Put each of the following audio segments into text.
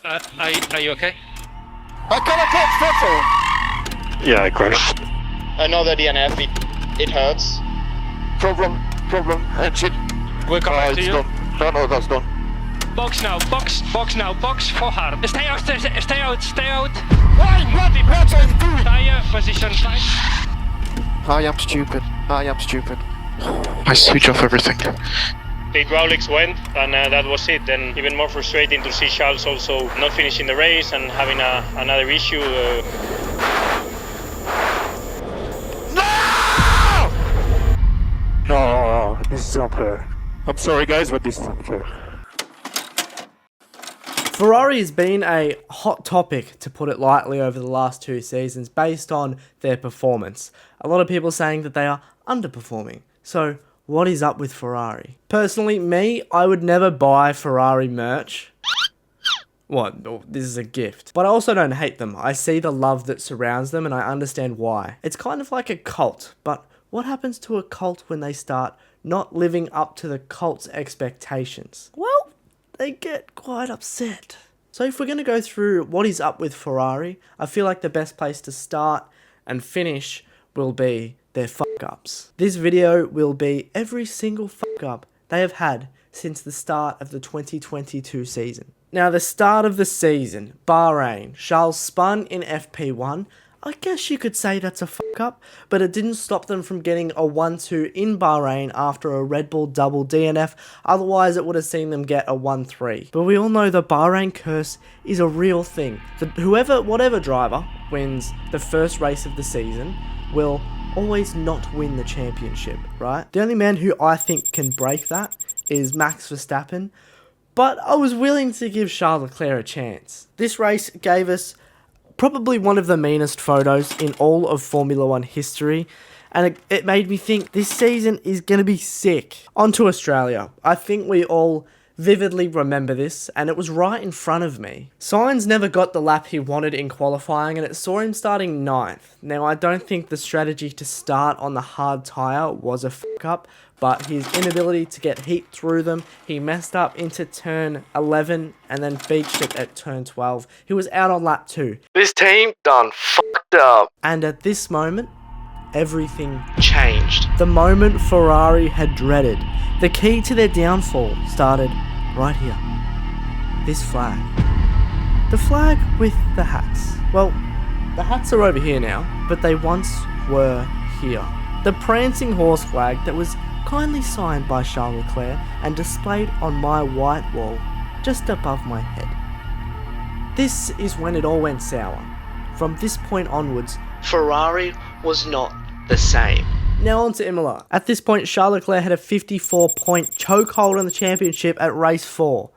Are you okay? I cannot catch petrol! Yeah, I crashed. Another DNF, it hurts. Problem, engine. We'll come back to It's you. done. No, that's done. Box now, box now, box for hard. Stay out, stay out. Why bloody petrol is doing? Tire position fine. I am stupid. I switch off everything. The hydraulics went, and that was it. Then even more frustrating to see Charles also not finishing the race and having another issue. No, this is unfair. I'm sorry guys, but this is unfair. Ferrari has been a hot topic, to put it lightly, over the last 2 seasons based on their performance. A lot of people saying that they are underperforming. So, what is up with Ferrari? Personally, I would never buy Ferrari merch. What? Oh, this is a gift. But I also don't hate them. I see the love that surrounds them and I understand why. It's kind of like a cult, but what happens to a cult when they start not living up to the cult's expectations? Well, they get quite upset. So if we're going to go through what is up with Ferrari, I feel like the best place to start and finish will be their fuck-ups. This video will be every single fuck-up they have had since the start of the 2022 season. Now, the start of the season, Bahrain, Charles spun in FP1. I guess you could say that's a fuck-up, but it didn't stop them from getting a 1-2 in Bahrain after a Red Bull double DNF, otherwise it would have seen them get a 1-3. But we all know the Bahrain curse is a real thing. That whatever driver wins the first race of the season will always not win the championship, right? The only man who I think can break that is Max Verstappen, but I was willing to give Charles Leclerc a chance. This race gave us probably one of the meanest photos in all of Formula 1 history, and it made me think this season is going to be sick. On to Australia. I think we all vividly remember this, and it was right in front of me. Sainz never got the lap he wanted in qualifying, and it saw him starting 9th. Now, I don't think the strategy to start on the hard tyre was a fuck-up, but his inability to get heat through them, he messed up into turn 11 and then beached it at turn 12. He was out on lap 2. This team done fucked up. And at this moment, everything changed. The moment Ferrari had dreaded. The key to their downfall started right here. This flag. The flag with the hats. Well, the hats are over here now, but they once were here. The prancing horse flag that was kindly signed by Charles Leclerc and displayed on my white wall just above my head. This is when it all went sour. From this point onwards, Ferrari was not the same. Now on to Imola. At this point, Charles Leclerc had a 54-point chokehold on the championship at race 4.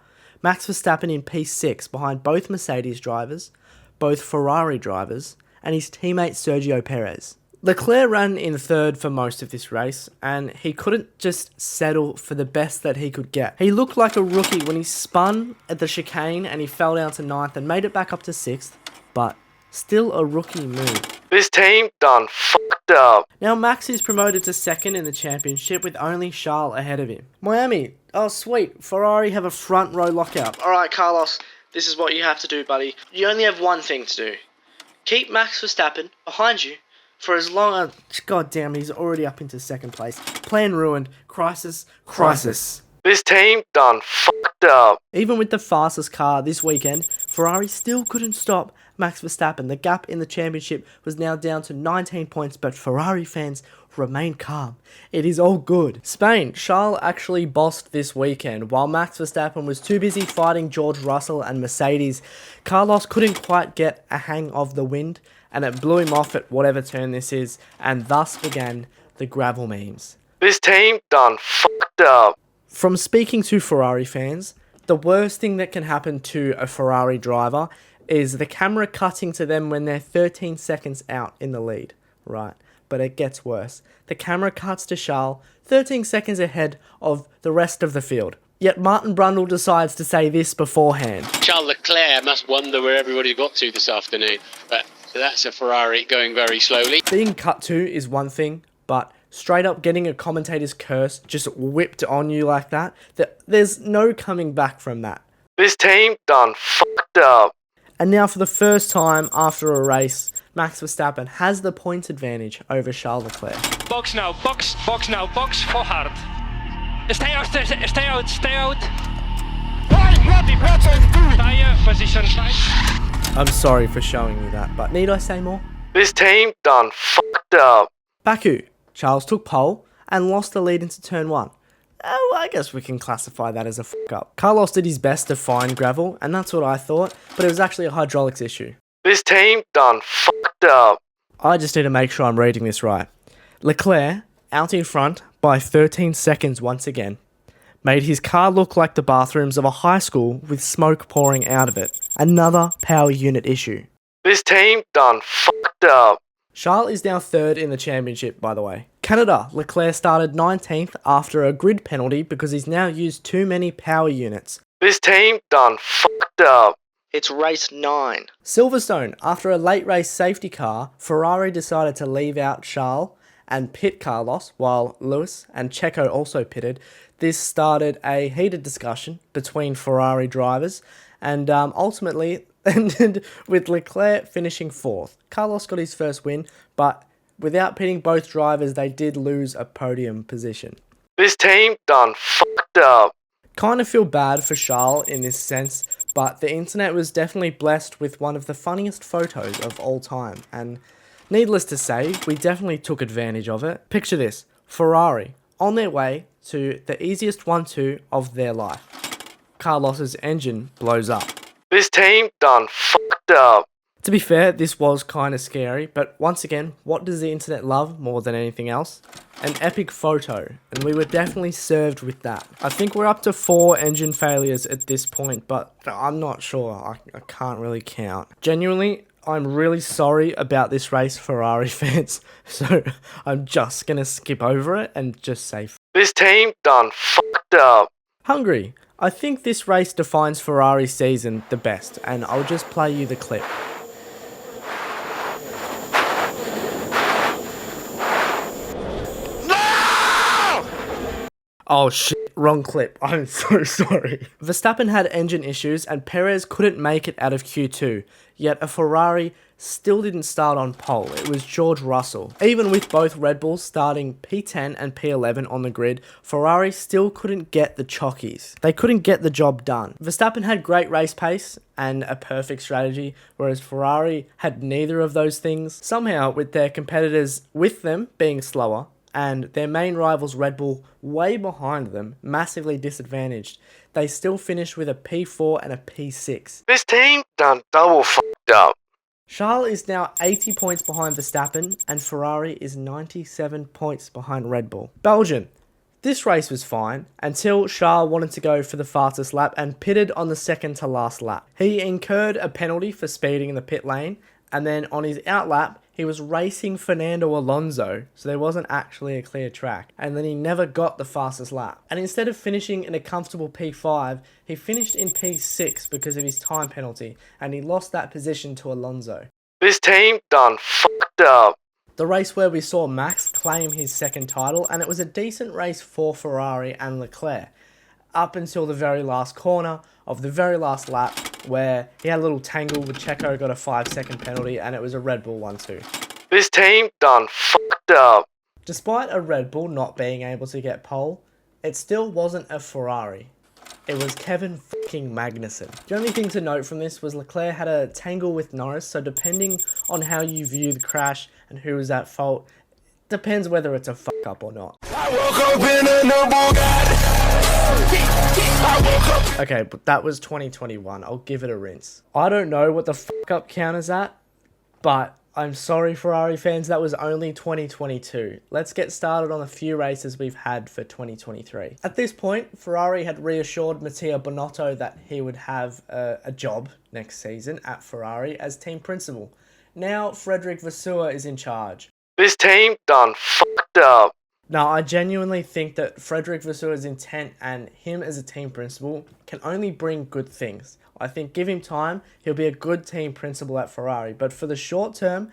Max Verstappen in P6 behind both Mercedes drivers, both Ferrari drivers, and his teammate Sergio Perez. Leclerc ran in 3rd for most of this race, and he couldn't just settle for the best that he could get. He looked like a rookie when he spun at the chicane and he fell down to 9th and made it back up to 6th, but still a rookie move. This team done fucked up. Now Max is promoted to 2nd in the championship with only Charles ahead of him. Miami, oh sweet, Ferrari have a front row lockout. Alright Carlos, this is what you have to do, buddy. You only have one thing to do. Keep Max Verstappen behind you for as long as... God damn, he's already up into 2nd place. Plan ruined. Crisis. This team done fucked up. Even with the fastest car this weekend, Ferrari still couldn't stop Max Verstappen. The gap in the championship was now down to 19 points, but Ferrari fans remain calm. It is all good. Spain, Charles actually bossed this weekend. While Max Verstappen was too busy fighting George Russell and Mercedes, Carlos couldn't quite get a hang of the wind, and it blew him off at whatever turn this is, and thus began the gravel memes. This team done fucked up. From speaking to Ferrari fans, the worst thing that can happen to a Ferrari driver is the camera cutting to them when they're 13 seconds out in the lead, right? But it gets worse. The camera cuts to Charles 13 seconds ahead of the rest of the field. Yet Martin Brundle decides to say this beforehand. Charles Leclerc must wonder where everybody got to this afternoon, but that's a Ferrari going very slowly. Being cut to is one thing, but straight up getting a commentator's curse just whipped on you like that, there's no coming back from that. This team done fucked fucked up. And now for the first time after a race, Max Verstappen has the points advantage over Charles Leclerc. Box now, box now, box for hard. Stay out, stay out, stay out. Fine, bloody, what are you doing? Tire position right. I'm sorry for showing you that, but need I say more? This team done fucked up. Baku, Charles took pole and lost the lead into turn 1. Oh, I guess we can classify that as a fuck up. Carlos did his best to find gravel, and that's what I thought, but it was actually a hydraulics issue. This team done fucked up. I just need to make sure I'm reading this right. Leclerc, out in front by 13 seconds once again, made his car look like the bathrooms of a high school with smoke pouring out of it. Another power unit issue. This team done fucked up. Charles is now third in the championship, by the way. Canada, Leclerc started 19th after a grid penalty because he's now used too many power units. This team done fucked up. It's race 9. Silverstone, after a late race safety car, Ferrari decided to leave out Charles and pit Carlos, while Lewis and Checo also pitted. This started a heated discussion between Ferrari drivers and ultimately ended with Leclerc finishing 4th. Carlos got his first win, but without pitting both drivers, they did lose a podium position. This team done fucked up. Kind of feel bad for Charles in this sense, but the internet was definitely blessed with one of the funniest photos of all time, and needless to say, we definitely took advantage of it. Picture this, Ferrari on their way to the easiest 1-2 of their life. Carlos's engine blows up. This team done fucked up. To be fair, this was kind of scary, but once again, what does the internet love more than anything else? An epic photo, and we were definitely served with that. I think we're up to 4 engine failures at this point, but I'm not sure. I can't really count. Genuinely, I'm really sorry about this race, Ferrari fans, so I'm just gonna skip over it and just say this team done fucked up. Hungary. I think this race defines Ferrari's season the best, and I'll just play you the clip. Oh shit, wrong clip. I'm so sorry. Verstappen had engine issues and Perez couldn't make it out of Q2, yet a Ferrari still didn't start on pole. It was George Russell. Even with both Red Bulls starting P10 and P11 on the grid, Ferrari still couldn't get the chockies. They couldn't get the job done. Verstappen had great race pace and a perfect strategy, whereas Ferrari had neither of those things. Somehow, with their competitors with them being slower, and their main rivals Red Bull way behind them, massively disadvantaged, they still finished with a P4 and a P6. This team done double fucked up. Charles is now 80 points behind Verstappen, and Ferrari is 97 points behind Red Bull. Belgium. This race was fine, until Charles wanted to go for the fastest lap and pitted on the second to last lap. He incurred a penalty for speeding in the pit lane, and then on his outlap, he was racing Fernando Alonso, so there wasn't actually a clear track, and then he never got the fastest lap. And instead of finishing in a comfortable P5, he finished in P6 because of his time penalty, and he lost that position to Alonso. This team done fucked up. The race where we saw Max claim his second title, and it was a decent race for Ferrari and Leclerc, up until the very last corner of the very last lap, where he had a little tangle with Checo, got a 5-second penalty, and it was a Red Bull 1-2. This team done fucked up. Despite a Red Bull not being able to get pole, it still wasn't a Ferrari. It was Kevin fucking Magnussen. The only thing to note from this was Leclerc had a tangle with Norris, so depending on how you view the crash and who was at fault, depends whether it's a fuck up or not. I woke up in a new Bugatti. Okay, but that was 2021. I'll give it a rinse. I don't know what the fuck up count is at, but I'm sorry, Ferrari fans, that was only 2022. Let's get started on a few races we've had for 2023. At this point, Ferrari had reassured Matteo Binotto that he would have a job next season at Ferrari as team principal. Now, Frederic Vasseur is in charge. This team done fucked up. Now, I genuinely think that Frederic Vasseur's intent and him as a team principal can only bring good things. I think give him time, he'll be a good team principal at Ferrari. But for the short term,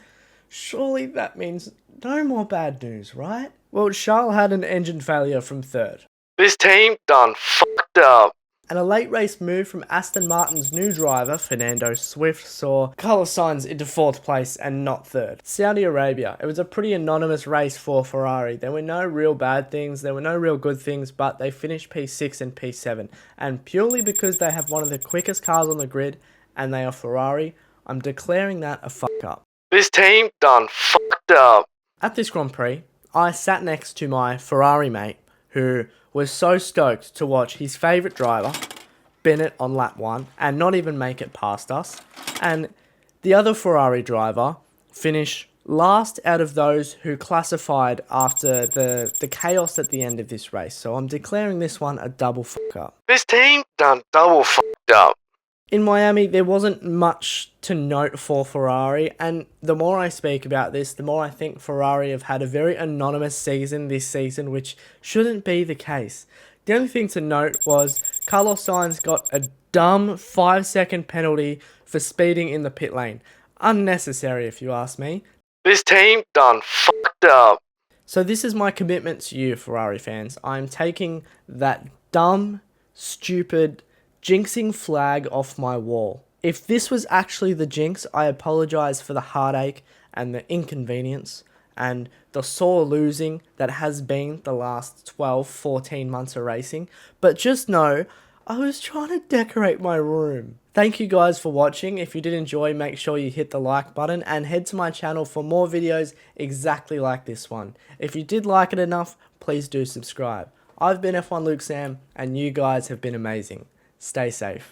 surely that means no more bad news, right? Well, Charles had an engine failure from third. This team done fucked up. And a late race move from Aston Martin's new driver, Fernando Swift, saw Carlos Sainz into 4th place and not 3rd. Saudi Arabia. It was a pretty anonymous race for Ferrari. There were no real bad things, there were no real good things, but they finished P6 and P7. And purely because they have one of the quickest cars on the grid, and they are Ferrari, I'm declaring that a fuck up. This team done fucked up. At this Grand Prix, I sat next to my Ferrari mate, who was so stoked to watch his favourite driver, Bennett, on lap 1 and not even make it past us, and the other Ferrari driver finish last out of those who classified after the chaos at the end of this race. So I'm declaring this one a double fuck up. This team done double fucked up. In Miami, there wasn't much to note for Ferrari, and the more I speak about this, the more I think Ferrari have had a very anonymous season this season, which shouldn't be the case. The only thing to note was Carlos Sainz got a dumb 5-second penalty for speeding in the pit lane. Unnecessary, if you ask me. This team done fucked up. So this is my commitment to you, Ferrari fans. I'm taking that dumb, stupid, jinxing flag off my wall. If this was actually the jinx, I apologise for the heartache and the inconvenience and the sore losing that has been the last 12-14 months of racing. But just know, I was trying to decorate my room. Thank you guys for watching. If you did enjoy, make sure you hit the like button and head to my channel for more videos exactly like this one. If you did like it enough, please do subscribe. I've been F1 Luke Sam, and you guys have been amazing. Stay safe.